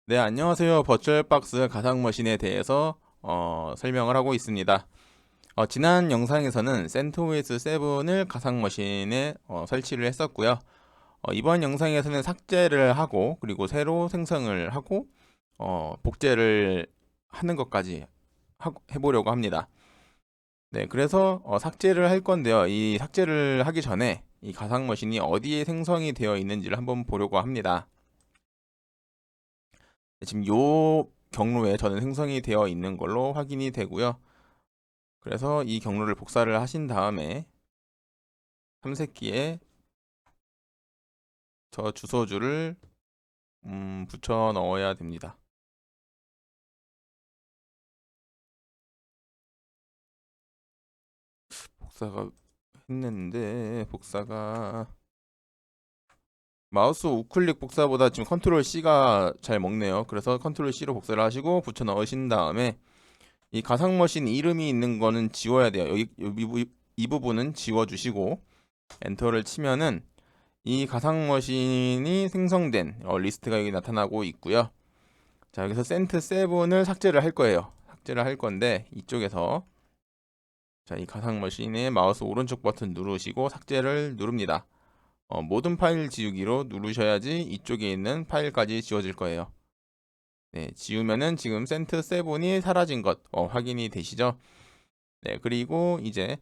네, 안녕하세요. 버추얼박스 가상머신에 대해서 설명을 하고 있습니다. 지난 영상에서는 CentOS 7을 가상머신에 설치를 했었고요. 이번 영상에서는 삭제를 하고 그리고 새로 생성을 하고 복제를 하는 것까지 해보려고 합니다. 네, 그래서 삭제를 할 건데요. 이 삭제를 하기 전에 이 가상머신이 어디에 생성이 되어 있는지를 한번 보려고 합니다. 지금 요 경로에 저는 생성이 되어 있는 걸로 확인이 되고요. 그래서 이 경로를 복사를 하신 다음에 탐색기에 저 주소주를 붙여 넣어야 됩니다. 복사가 했는데 복사가 마우스 우클릭 복사보다 지금 컨트롤 C가 잘 먹네요. 그래서 컨트롤 C로 복사를 하시고 붙여 넣으신 다음에 이 가상머신 이름이 있는 거는 지워야 돼요. 이 부분은 지워주시고 엔터를 치면은 이 가상머신이 생성된 리스트가 여기 나타나고 있고요. 자, 여기서 센트7을 삭제를 할 거예요. 삭제를 할 건데 이쪽에서 자, 이 가상머신의 마우스 오른쪽 버튼 누르시고 삭제를 누릅니다. 모든 파일 지우기로 누르셔야지 이쪽에 있는 파일까지 지워질 거예요. 네, 지우면은 지금 센트7이 사라진 것 확인이 되시죠? 네, 그리고 이제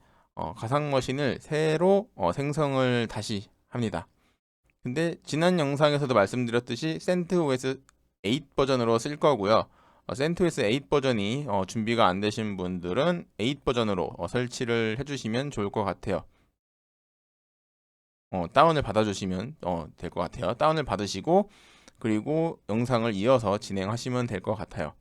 가상머신을 새로 생성을 다시 합니다. 근데 지난 영상에서도 말씀드렸듯이 CentOS 8 버전으로 쓸 거고요. CentOS 8 버전이 준비가 안 되신 분들은 8 버전으로 설치를 해주시면 좋을 것 같아요. 다운을 받아주시면 될 것 같아요. 다운을 받으시고 그리고 영상을 이어서 진행하시면 될 것 같아요.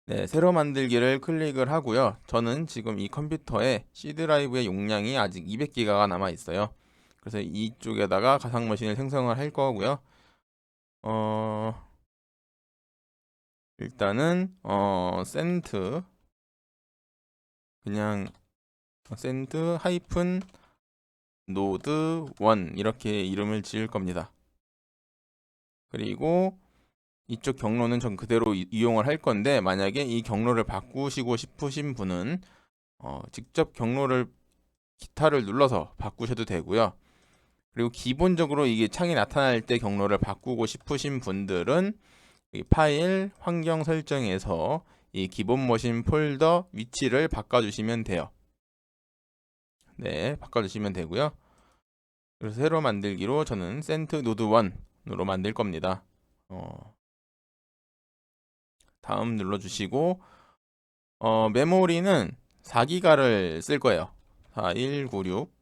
네, 새로 만들기를 클릭을 하고요. 저는 지금 이 컴퓨터에 C 드라이브의 용량이 아직 200기가가 남아 있어요. 그래서 이쪽에다가 가상머신을 생성을 할 거고요. 어, 일단은 센트 그냥 센트 하이픈 노드 1 이렇게 이름을 지을 겁니다. 그리고 이쪽 경로는 전 그대로 이용을 할 건데 만약에 이 경로를 바꾸시고 싶으신 분은 직접 경로를 기타를 눌러서 바꾸셔도 되고요. 그리고 기본적으로 이게 창이 나타날 때 경로를 바꾸고 싶으신 분들은 이 파일 환경 설정에서 이 기본 머신 폴더 위치를 바꿔주시면 돼요. 네, 바꿔주시면 되고요. 그래서 새로 만들기로 저는 센트 노드 1으로 만들 겁니다. 다음 눌러주시고 메모리는 4기가를 쓸 거예요. 4196.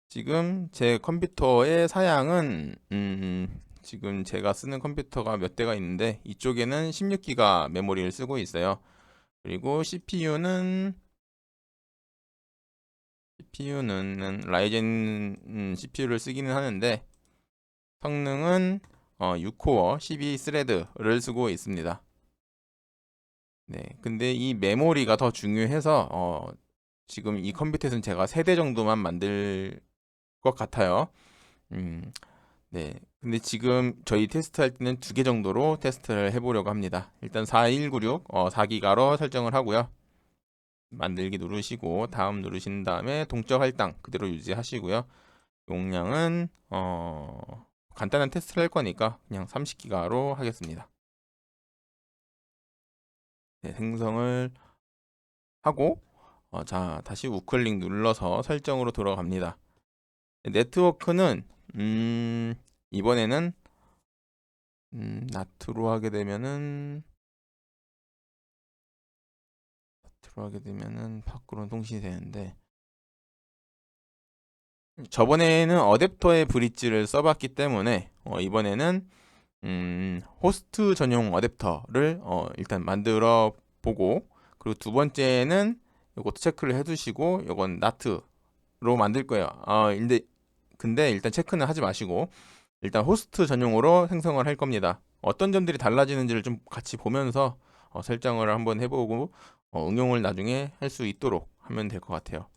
지금 제 컴퓨터의 사양은 지금 제가 쓰는 컴퓨터가 몇 대가 있는데 이쪽에는 16기가 메모리를 쓰고 있어요. 그리고 CPU는 라이젠 CPU를 쓰기는 하는데 성능은 6코어 12스레드를 쓰고 있습니다. 네, 근데 이 메모리가 더 중요해서 지금 이 컴퓨터에서는 제가 3대 정도만 만들 것 같아요. 음, 네. 근데 지금 저희 테스트할 때는 2개 정도로 테스트를 해보려고 합니다. 일단 4196 4기가로 설정을 하고요. 만들기 누르시고 다음 누르신 다음에 동적 할당 그대로 유지하시고요. 용량은 간단한 테스트를 할 거니까 그냥 30기가로 하겠습니다. 네, 생성을 하고 자 다시 우클릭 눌러서 설정으로 들어갑니다. 네트워크는 이번에는 나트로 하게 되면은 밖으로 통신이 되는데 저번에는 어댑터의 브릿지를 써봤기 때문에 이번에는 호스트 전용 어댑터를 일단 만들어 보고 그리고 두 번째는 이것도 체크를 해두시고 이건 나트로 만들 거예요. 근데 일단 체크는 하지 마시고 일단 호스트 전용으로 생성을 할 겁니다. 어떤 점들이 달라지는지를 좀 같이 보면서 설정을 한번 해보고 응용을 나중에 할 수 있도록 하면 될 것 같아요.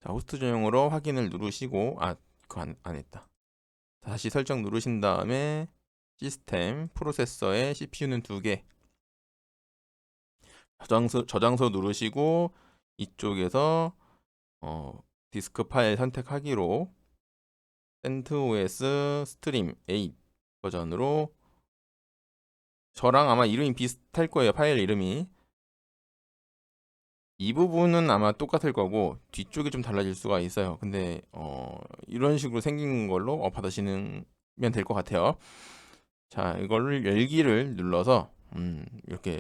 자, 호스트 전용으로 확인을 누르시고 그거 안 했다. 다시 설정 누르신 다음에 시스템 프로세서에 CPU는 2개, 저장소 누르시고 이쪽에서 디스크 파일 선택하기로 CentOS 스트림 8 버전으로, 저랑 아마 이름이 비슷할 거예요. 파일 이름이 이 부분은 아마 똑같을 거고 뒤쪽이 좀 달라질 수가 있어요. 근데 이런 식으로 생긴 걸로 받으시면 될 것 같아요. 자, 이거를 열기를 눌러서 이렇게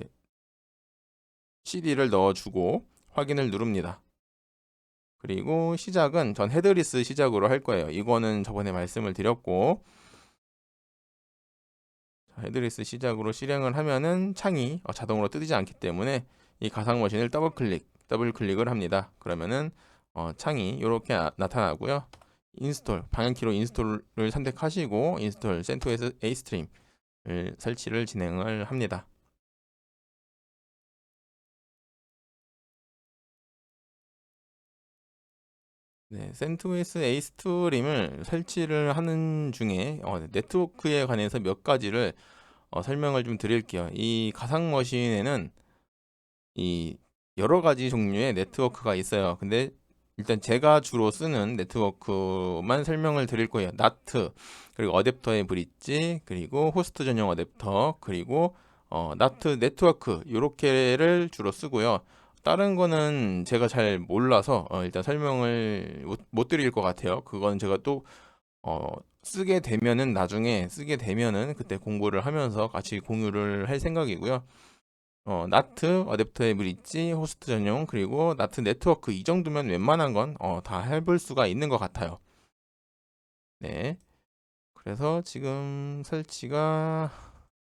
CD를 넣어주고 확인을 누릅니다. 그리고 시작은 전 헤드리스 시작으로 할 거예요. 이거는 저번에 말씀을 드렸고, 헤드리스 시작으로 실행을 하면은 창이 자동으로 뜨지 않기 때문에 이 가상 머신을 더블 클릭을 합니다. 그러면은 창이 이렇게 나타나고요. 인스톨, 방향키로 인스톨을 선택하시고 인스톨 CentOS A 스트림을 설치를 진행을 합니다. 네, CentOS A 스트림을 설치를 하는 중에 네트워크에 관해서 몇 가지를 설명을 좀 드릴게요. 이 가상 머신에는 이 여러 가지 종류의 네트워크가 있어요. 근데 일단 제가 주로 쓰는 네트워크만 설명을 드릴 거예요. NAT, 그리고 어댑터의 브릿지, 그리고 호스트 전용 어댑터, 그리고 NAT 네트워크 요렇게를 주로 쓰고요. 다른 거는 제가 잘 몰라서 일단 설명을 못 드릴 것 같아요. 그건 제가 또 나중에 쓰게 되면은 그때 공부를 하면서 같이 공유를 할 생각이고요. 나트, 어댑터의 브릿지, 호스트 전용, 그리고 나트 네트워크 이 정도면 웬만한 건 다 해볼 수가 있는 것 같아요. 네. 그래서 지금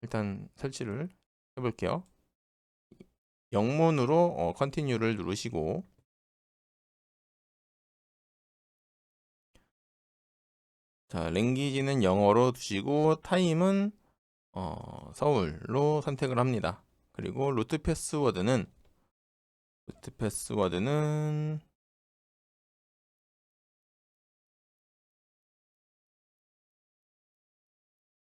일단 설치를 해볼게요. 영문으로 컨티뉴를 누르시고, 자, 랭귀지는 영어로 두시고 타임은 서울로 선택을 합니다. 그리고 루트 패스워드는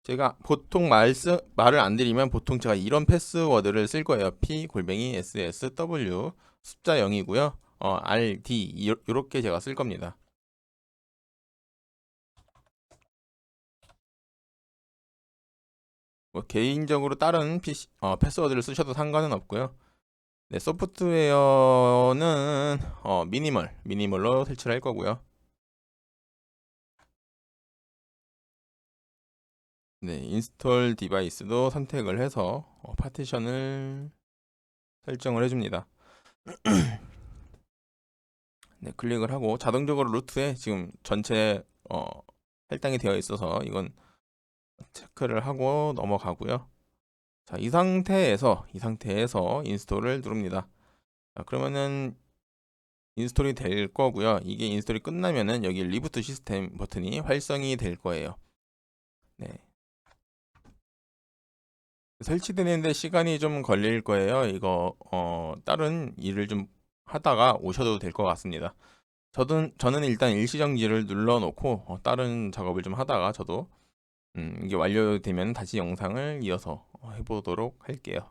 제가 보통 말을 안 드리면 보통 제가 이런 패스워드를 쓸 거예요. p_ssw 숫자 0이고요. rd 이렇게 제가 쓸 겁니다. 뭐 개인적으로 다른 패스워드를 쓰셔도 상관은 없고요. 네, 소프트웨어는 미니멀로 설치를 할 거고요. 네, 인스톨 디바이스도 선택을 해서 파티션을 설정을 해줍니다. 네, 클릭을 하고 자동적으로 루트에 지금 전체 할당이 되어 있어서 이건 체크를 하고 넘어가고요. 자, 이 상태에서 인스톨을 누릅니다. 자, 그러면은 인스톨이 될 거고요. 이게 인스톨이 끝나면은 여기 리부트 시스템 버튼이 활성이 될 거예요. 네. 설치되는데 시간이 좀 걸릴 거예요. 이거 다른 일을 좀 하다가 오셔도 될 것 같습니다. 저는 일단 일시정지를 눌러놓고 다른 작업을 좀 하다가 저도 이게 완료되면 다시 영상을 이어서 해보도록 할게요.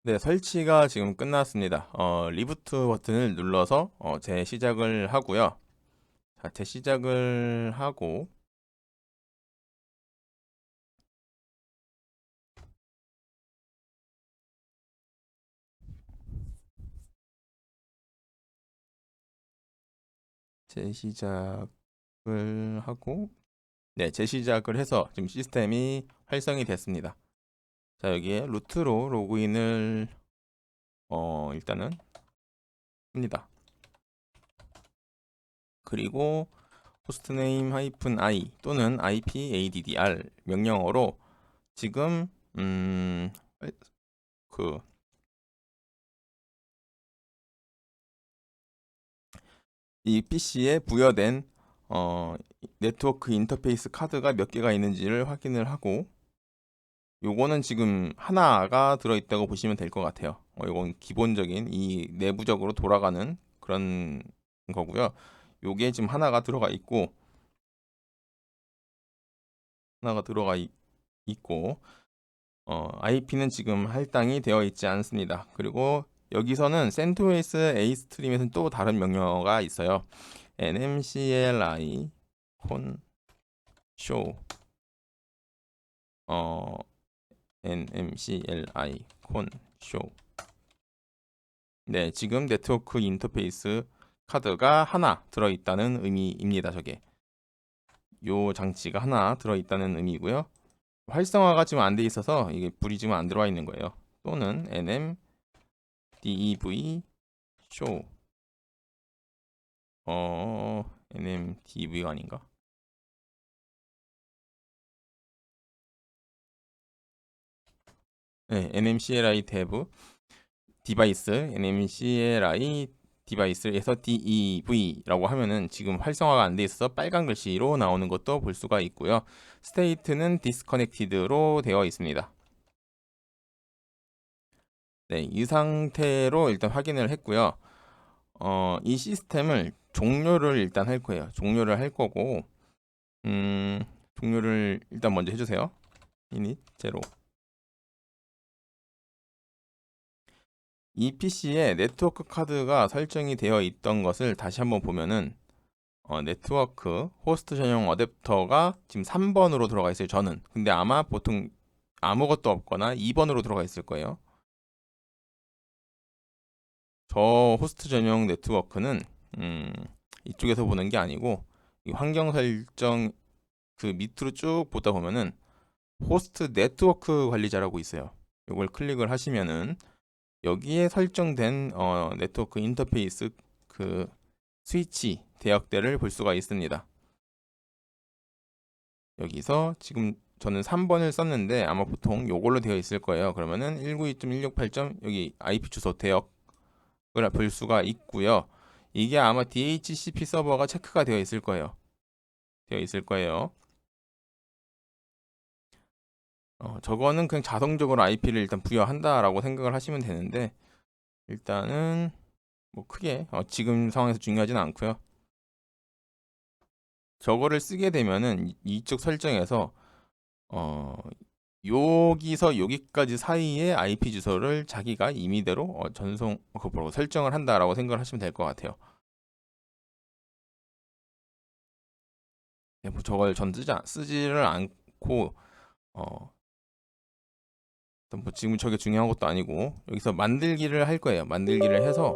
네, 설치가 지금 끝났습니다. 리부트 버튼을 눌러서 재시작을 하고요. 자, 재시작을 하고 재시작을 하고 네, 재시작을 해서 지금 시스템이 활성이 됐습니다. 자, 여기에 루트로 로그인을 일단은 합니다. 그리고 호스트네임 -i 또는 ipaddr 명령어로 지금 그 이 PC에 부여된 네트워크 인터페이스 카드가 몇 개가 있는지를 확인을 하고, 요거는 지금 하나가 들어있다고 보시면 될 것 같아요. 요건 기본적인 이 내부적으로 돌아가는 그런 거고요. 요게 지금 하나가 들어가 있고, 하나가 들어가 있고 IP는 지금 할당이 되어 있지 않습니다. 그리고 여기서는 CentOS A 스트림에서는 또 다른 명령어가 있어요. nmcli show nmcli show. 네, 지금 네트워크 인터페이스 카드가 하나 들어있다는 의미입니다. 저게 요 장치가 하나 들어있다는 의미고요. 활성화가 지금 안 돼 있어서 이게 불이 지금 안 들어와 있는 거예요. 또는 nmdev show nmdv가 아닌가? 네, nmcli dev 디바이스 nmcli 디바이스에서 dev라고 하면은 지금 활성화가 안 돼 있어서 빨간 글씨로 나오는 것도 볼 수가 있고요. 스테이트는 disconnected로 되어 있습니다. 네, 이 상태로 일단 확인을 했고요. 이 시스템을 종료를 일단 할 거예요. 종료를 할 거고, 종료를 일단 먼저 해주세요. init 0. 이 PC에 네트워크 카드가 설정이 되어 있던 것을 다시 한번 보면은 네트워크 호스트 전용 어댑터가 지금 3번으로 들어가 있어요. 저는. 근데 아마 보통 아무것도 없거나 2번으로 들어가 있을 거예요. 저 호스트 전용 네트워크는 이쪽에서 보는 게 아니고 이 환경 설정 그 밑으로 쭉 보다 보면은 호스트 네트워크 관리자라고 있어요. 이걸 클릭을 하시면은 여기에 설정된 네트워크 인터페이스 그 스위치 대역대를 볼 수가 있습니다. 여기서 지금 저는 3번을 썼는데 아마 보통 요걸로 되어 있을 거예요. 그러면은 192.168. 여기 IP 주소 대역을 볼 수가 있고요. 이게 아마 DHCP 서버가 체크가 되어 있을 거예요. 저거는 그냥 자동적으로 IP를 일단 부여한다라고 생각을 하시면 되는데 일단은 뭐 크게 지금 상황에서 중요하진 않고요. 저거를 쓰게 되면은 이쪽 설정에서 여기서 여기까지 사이의 IP 주소를 자기가 임의대로 전송 설정을 한다라고 생각을 하시면 될 것 같아요. 네, 뭐 저걸 전 쓰지를 않고 뭐 지금 저게 중요한 것도 아니고 여기서 만들기를 할 거예요. 만들기를 해서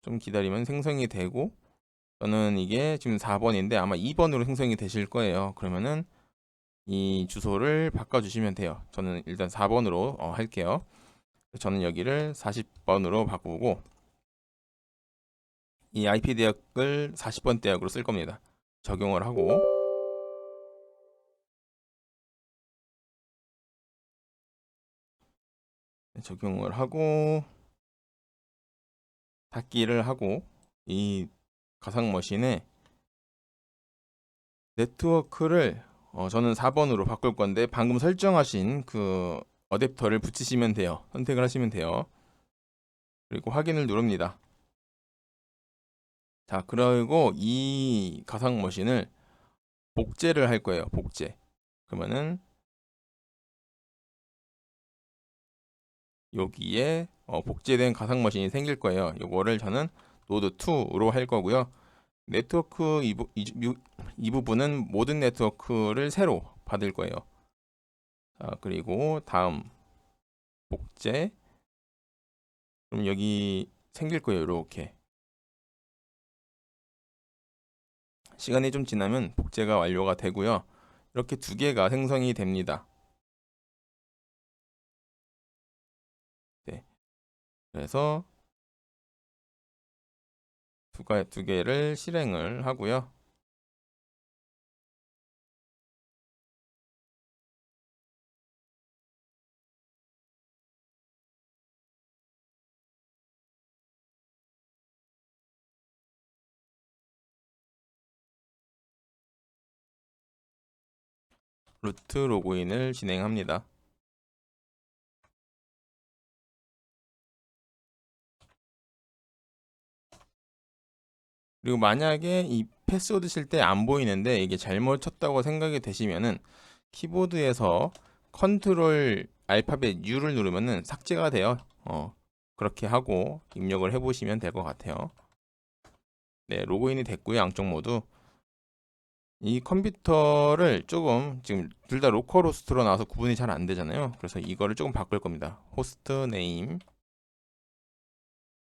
좀 기다리면 생성이 되고 저는 이게 지금 4번인데 아마 2번으로 생성이 되실 거예요. 그러면은 이 주소를 바꿔주시면 돼요. 저는 일단 4번으로 할게요. 저는 여기를 40번으로 바꾸고 이 IP 대역을 40번 대역으로 쓸 겁니다. 적용을 하고 닫기를 하고 이 가상 머신에 네트워크를 저는 4번으로 바꿀 건데 방금 설정하신 그 어댑터를 붙이시면 돼요. 선택을 하시면 돼요. 그리고 확인을 누릅니다. 자, 그리고 이 가상 머신을 복제를 할 거예요. 복제. 그러면은 여기에 복제된 가상 머신이 생길 거예요. 요거를 저는 노드 2로 할 거고요. 네트워크 이 부분은 모든 네트워크를 새로 받을 거예요. 자, 그리고 다음 복제. 그럼 여기 생길 거예요. 이렇게. 시간이 좀 지나면 복제가 완료가 되고요. 이렇게 두 개가 생성이 됩니다. 네. 그래서 두 개를 실행을 하고요. 루트 로그인을 진행합니다. 그리고 만약에 이 패스워드 칠 때 안 보이는데 이게 잘못 쳤다고 생각이 되시면은 키보드에서 컨트롤 알파벳 U를 누르면은 삭제가 돼요. 그렇게 하고 입력을 해보시면 될 것 같아요. 네, 로그인이 됐고요. 양쪽 모두. 이 컴퓨터를 조금 지금 둘 다 로컬 호스트로 나와서 구분이 잘 안 되잖아요. 그래서 이거를 조금 바꿀 겁니다. 호스트 네임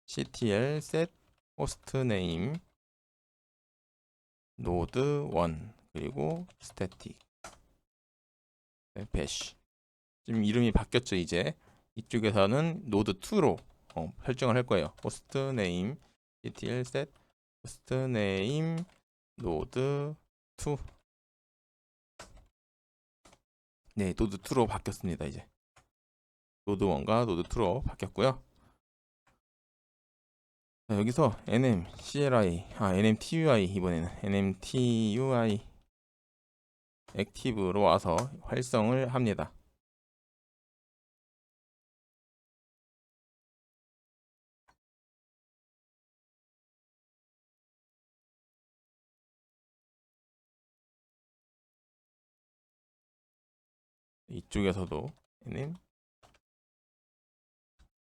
ctl set 호스트 네임 노드 1 그리고 스태틱 배쉬. 지금 이름이 바뀌었죠. 이제 이쪽에서는 노드 2로 설정을 할 거예요. 호스트 네임 ctl set 호스트 네임 노드 2. 네, 노드 2로 바뀌었습니다. 이제 노드 1과 노드 2로 바뀌었고요. 자, 여기서 NMTUI 이번에는 NMTUI 액티브로 와서 활성을 합니다. 이쪽에서도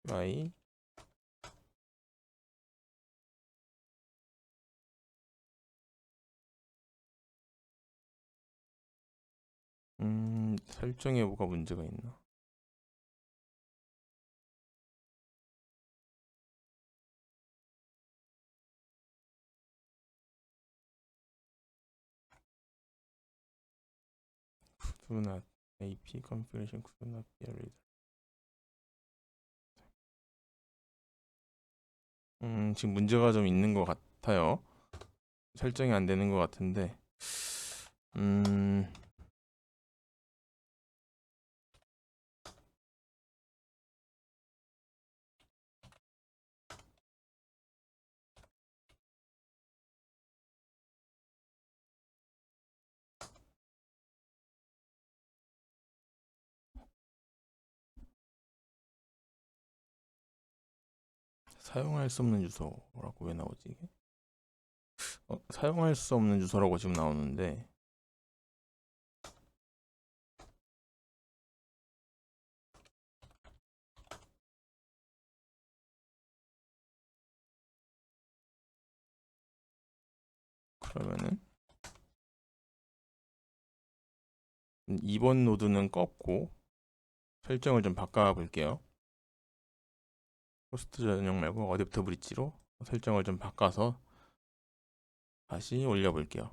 NMTUI 설정에 뭐가 문제가 있나? Do not AP configuration could not be read. 지금 문제가 좀 있는 것 같아요. 설정이 안 되는 것 같은데. 음, 사용할 수 없는 주소라고 왜 나오지 이게? 사용할 수 없는 주소라고 지금 나오는데 그러면은 2번 노드는 껐고 설정을 좀 바꿔 볼게요. 호스트 전용 말고 어댑터 브릿지로 설정을 좀 바꿔서 다시 올려 볼게요.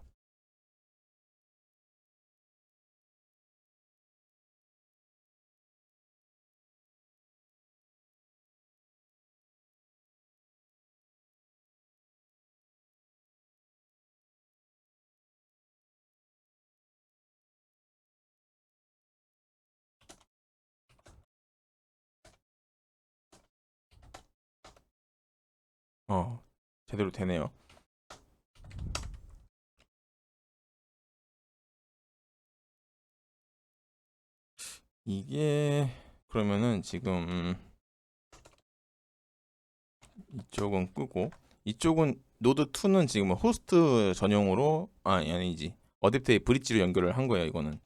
제대로 되네요. 이게 그러면은 지금 이쪽은 끄고 이쪽은 노드 2는 지금 호스트 전용으로 아니지 어댑터의 브릿지로 연결을 한 거예요. 이거는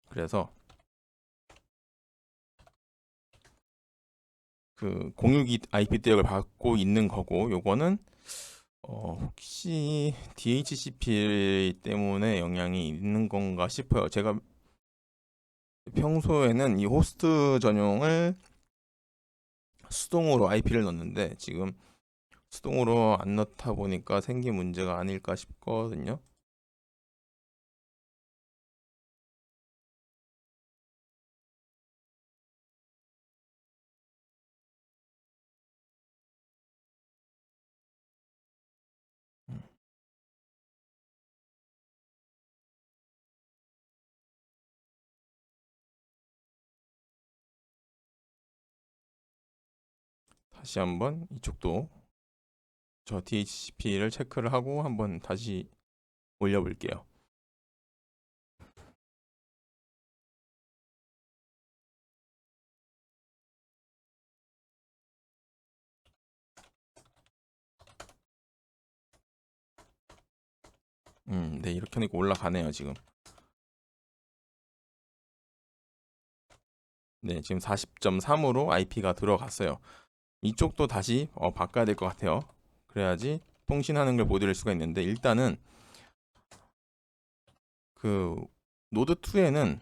그래서 그 공유기 IP 대역을 받고 있는 거고 요거는 혹시 DHCP 때문에 영향이 있는 건가 싶어요. 제가 평소에는 이 호스트 전용을 수동으로 IP를 넣는데 지금 수동으로 안 넣다 보니까 생긴 문제가 아닐까 싶거든요. 음, 다시 한번 이쪽도 저 DHCP를 체크를 하고 한번 다시 올려볼게요. 네, 이렇게 하니까 올라가네요, 지금. 네, 지금 40.3으로 IP가 들어갔어요. 이쪽도 다시 바꿔야 될 것 같아요. 그래야지 통신하는 걸 보여드릴 수가 있는데, 일단은 그 노드 2에는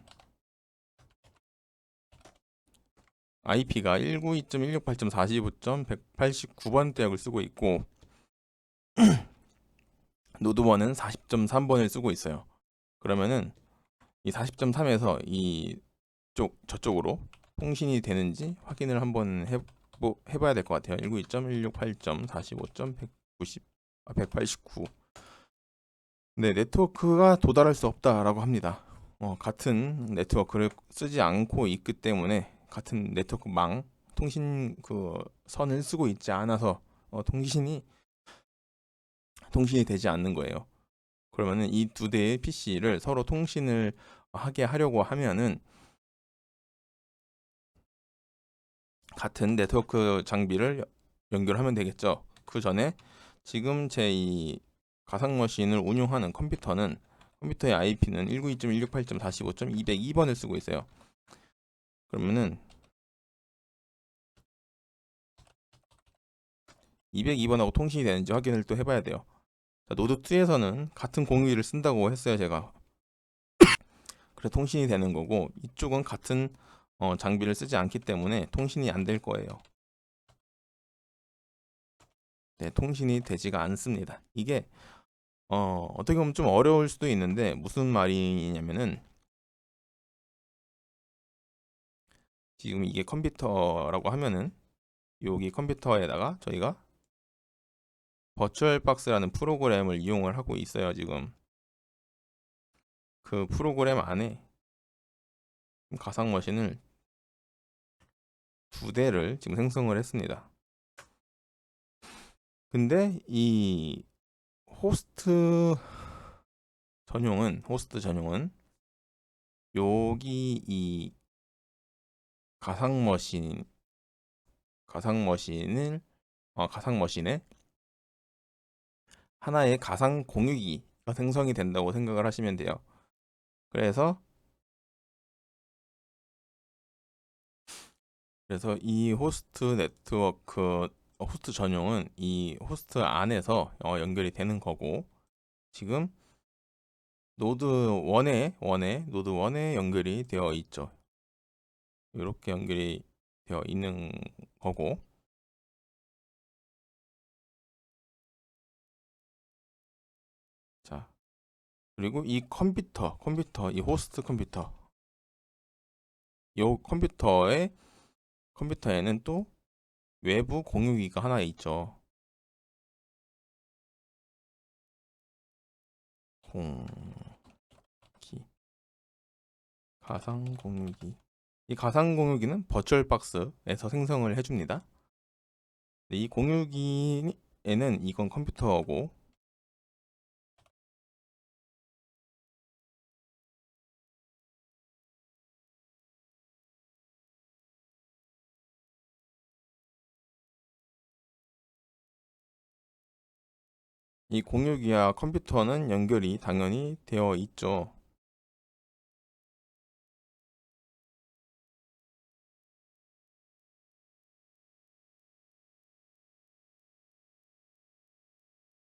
IP가 192.168.45.189번 대역을 쓰고 있고, 노드 1은 40.3번을 쓰고 있어요. 그러면은 이 40.3에서 저쪽으로 통신이 되는지 확인을 한번 해봐야 될 것 같아요. 192.168.45.190, 189. 네, 네트워크가 도달할 수 없다라고 합니다. 같은 네트워크를 쓰지 않고 있기 때문에 같은 네트워크망 통신 그 선을 쓰고 있지 않아서 통신이 되지 않는 거예요. 그러면은 이 두 대의 PC를 서로 통신을 하게 하려고 하면은 같은 네트워크 장비를 연결하면 되겠죠. 그 전에 지금 제 이 가상 머신을 운용하는 컴퓨터의 IP는 192.168.45.202번을 쓰고 있어요. 그러면은 202번하고 통신이 되는지 확인을 또 해봐야 돼요. 자, 노드 2에서는 같은 공유기를 쓴다고 했어요, 제가. 그래서 통신이 되는 거고, 이쪽은 같은 장비를 쓰지 않기 때문에 통신이 안 될 거예요. 네, 통신이 되지가 않습니다. 이게 어떻게 보면 좀 어려울 수도 있는데 무슨 말이냐면은, 지금 이게 컴퓨터라고 하면은 여기 컴퓨터에다가 저희가 버추얼박스라는 프로그램을 이용을 하고 있어요. 지금 그 프로그램 안에 가상 머신을 두 대를 지금 생성을 했습니다. 근데 이 호스트 전용은 여기 이 가상 머신에 하나의 가상 공유기가 생성이 된다고 생각을 하시면 돼요. 그래서 이 호스트 전용은 이 호스트 안에서 연결이 되는 거고, 지금 노드 1에 연결이 되어 있죠. 이렇게 연결이 되어 있는 거고, 자, 그리고 이 이 호스트 컴퓨터에는 또 외부 공유기가 하나 있죠. 가상 공유기. 이 가상 공유기는 버추얼박스에서 생성을 해줍니다. 이 공유기에는 이건 컴퓨터고, 이 공유기와 컴퓨터는 연결이 당연히 되어 있죠.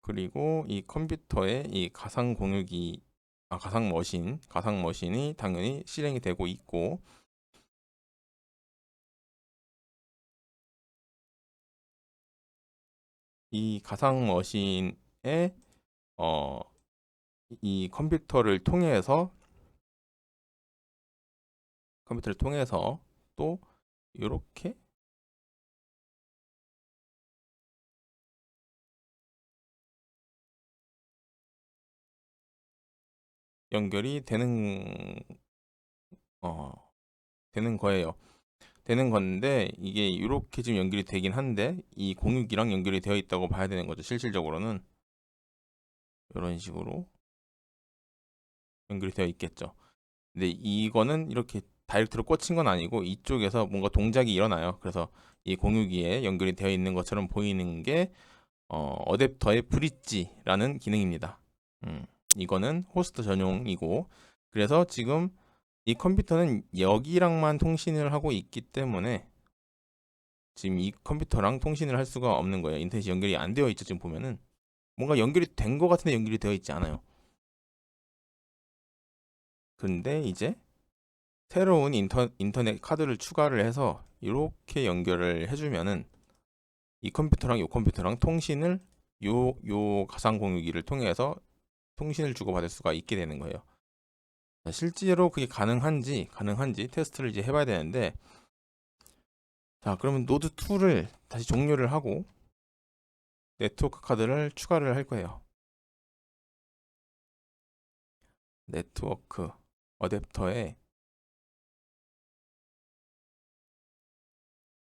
그리고 이 컴퓨터에 이 가상 머신이 당연히 실행이 되고 있고, 이 가상 머신에 이 컴퓨터를 통해서 또 이렇게 연결이 되는 거예요. 되는 건데, 이게 이렇게 지금 연결이 되긴 한데 이 공유기랑 연결이 되어 있다고 봐야 되는 거죠. 실질적으로는 이런 식으로 연결이 되어 있겠죠. 근데 이거는 이렇게 다이렉트로 꽂힌 건 아니고 이쪽에서 뭔가 동작이 일어나요. 그래서 이 공유기에 연결이 되어 있는 것처럼 보이는 게 어댑터의 브릿지라는 기능입니다. 이거는 호스트 전용이고, 그래서 지금 이 컴퓨터는 여기랑만 통신을 하고 있기 때문에 지금 이 컴퓨터랑 통신을 할 수가 없는 거예요. 인터넷이 연결이 안 되어 있죠. 지금 보면은 뭔가 연결이 된 것 같은데 연결이 되어 있지 않아요. 근데 이제 새로운 인터넷 카드를 추가를 해서 이렇게 연결을 해주면은 이 컴퓨터랑 이 컴퓨터랑 통신을 요 가상 공유기를 통해서 통신을 주고받을 수가 있게 되는 거예요. 실제로 그게 가능한지 테스트를 이제 해봐야 되는데, 자, 그러면 노드 2를 다시 종료를 하고 네트워크 카드를 추가를 할 거예요. 네트워크 어댑터에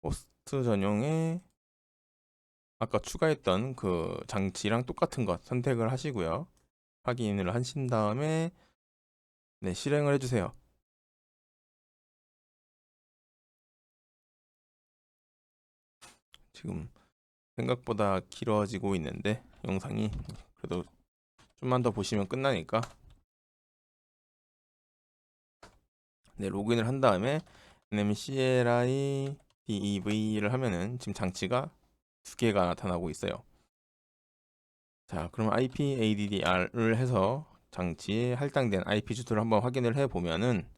호스트 전용에 아까 추가했던 그 장치랑 똑같은 것 선택을 하시고요. 확인을 하신 다음에 네, 실행을 해주세요. 지금 생각보다 길어지고 있는데 영상이, 그래도 좀만 더 보시면 끝나니까. 네, 로그인을 한 다음에 nmcli dev를 하면은 지금 장치가 두 개가 나타나고 있어요. 자, 그럼 IP addr을 해서 장치에 할당된 IP 주소를 한번 확인을 해 보면은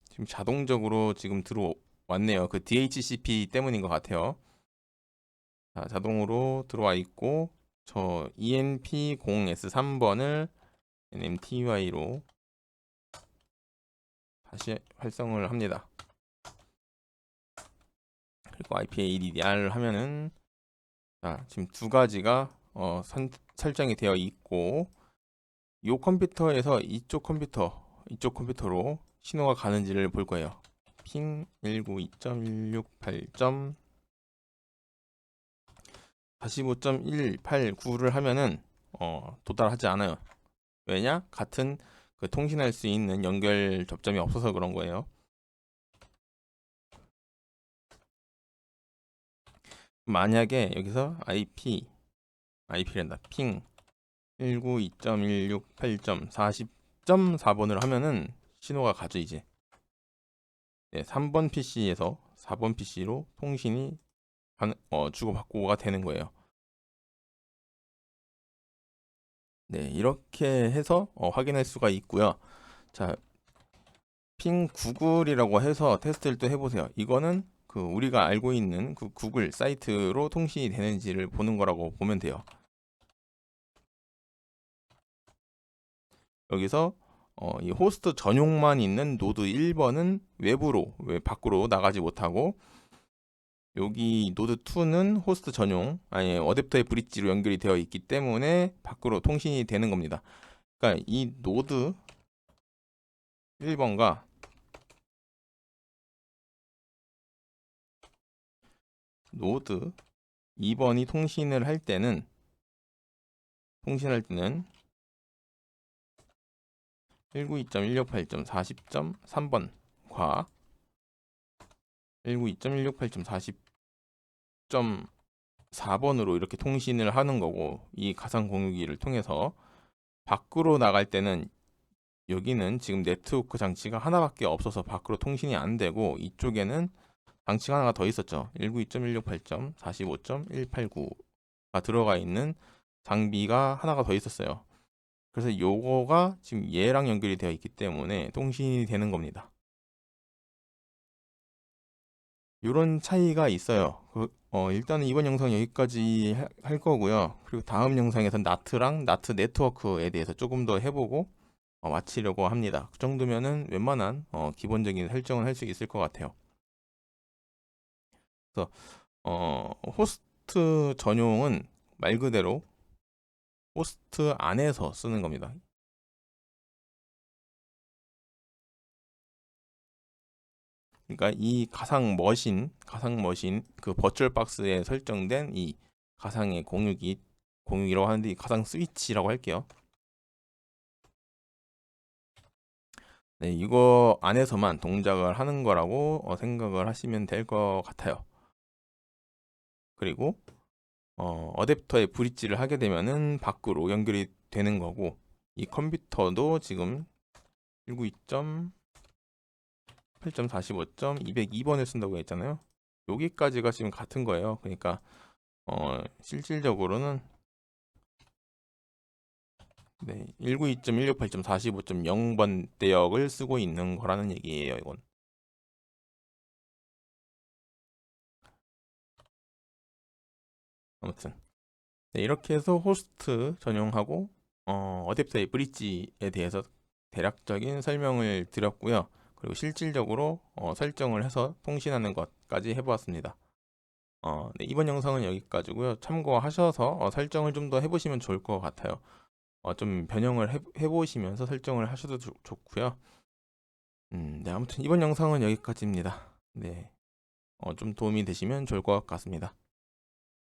지금 자동적으로 지금 들어왔네요. 그 DHCP 때문인 것 같아요. 자, 자동으로 들어와 있고 저 ENP0S3번을 NMTY로 다시 활성을 합니다. 그리고 IPADDR 하면은 자, 지금 두 가지가 설정이 되어 있고, 이 컴퓨터에서 이쪽 컴퓨터로 신호가 가는지를 볼 거예요. 핑 192.168.45.189를 하면은 도달하지 않아요. 왜냐? 같은 그 통신할 수 있는 연결 접점이 없어서 그런 거예요. 만약에 여기서 IP란다. 핑 192.168.40.4번을 하면은 신호가 가죠, 이제. 네, 3번 PC에서 4번 PC로 통신이 주고받고가 되는 거예요. 네, 이렇게 해서 확인할 수가 있고요. 자, 핑 구글이라고 해서 테스트를 또 해보세요. 이거는 그 우리가 알고 있는 그 구글 사이트로 통신이 되는지를 보는 거라고 보면 돼요. 여기서 이 호스트 전용만 있는 노드 1번은 밖으로 나가지 못하고, 여기 노드 2는 호스트 전용, 아니 어댑터의 브릿지로 연결이 되어 있기 때문에 밖으로 통신이 되는 겁니다. 그러니까 이 노드 1번과 노드 2번이 통신을 할 때는 192.168.40.3번과 192.168.40.4번으로 이렇게 통신을 하는 거고, 이 가상 공유기를 통해서 밖으로 나갈 때는 여기는 지금 네트워크 장치가 하나밖에 없어서 밖으로 통신이 안 되고, 이쪽에는 장치가 하나가 더 있었죠. 192.168.45.189가 들어가 있는 장비가 하나가 더 있었어요. 그래서 요거가 지금 얘랑 연결이 되어 있기 때문에 통신이 되는 겁니다. 요런 차이가 있어요. 일단은 이번 영상 여기까지 할 거고요. 그리고 다음 영상에서 나트 네트워크에 대해서 조금 더 해보고 마치려고 합니다. 그 정도면은 웬만한 기본적인 설정을 할 수 있을 것 같아요. 그래서 호스트 전용은 말 그대로 호스트 안에서 쓰는 겁니다. 그러니까 이 가상 머신 그 버추얼 박스에 설정된 이 가상의 공유기라고 하는데, 이 가상 스위치라고 할게요. 네, 이거 안에서만 동작을 하는 거라고 생각을 하시면 될 것 같아요. 그리고 어댑터에 브릿지를 하게 되면은 밖으로 연결이 되는 거고, 이 컴퓨터도 지금 192.8.45.202번을 쓴다고 했잖아요. 여기까지가 지금 같은 거예요. 그러니까 실질적으로는 네, 192.168.45.0번 대역을 쓰고 있는 거라는 얘기예요, 이건. 아무튼 네, 이렇게 해서 호스트 전용하고 어댑터의 브릿지에 대해서 대략적인 설명을 드렸고요. 그리고 실질적으로 설정을 해서 통신하는 것까지 해보았습니다. 네, 이번 영상은 여기까지고요. 참고하셔서 설정을 좀 더 해보시면 좋을 것 같아요. 좀 변형을 해보시면서 설정을 하셔도 좋고요. 네, 아무튼 이번 영상은 여기까지입니다. 네, 좀 도움이 되시면 좋을 것 같습니다.